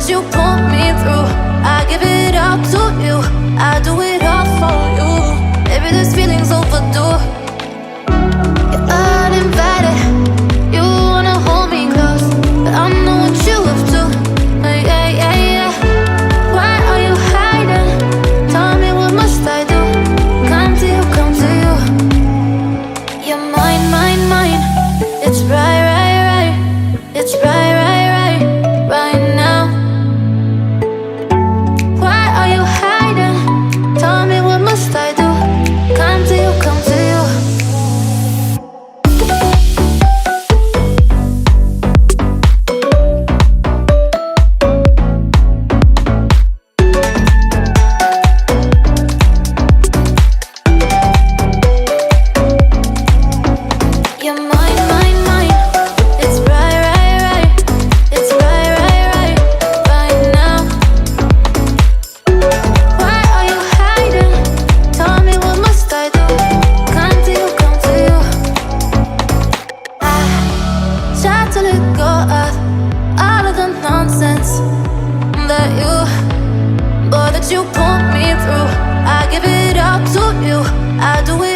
you pull me through. I give it up to you, I do it all for you. Maybe this feeling's overdue. You're uninvited, you wanna hold me close, but I know what you have to. Yeah, yeah, yeah. Why are you hiding? Tell me, what must I do? Come to you, come to you. You're mine, mine, mine. It's right, right, right. It's right, right, right, right now. Why are you hiding? Tell me, what must I do? Come to you, come to you. You're mine, mine, mine. It's right, right, right. It's right, right, right, right now. Why are you hiding? Tell me, what must I do? Come to you, come to you. I try to let go of all of the nonsense that you pull me through. I give it up to you, I do it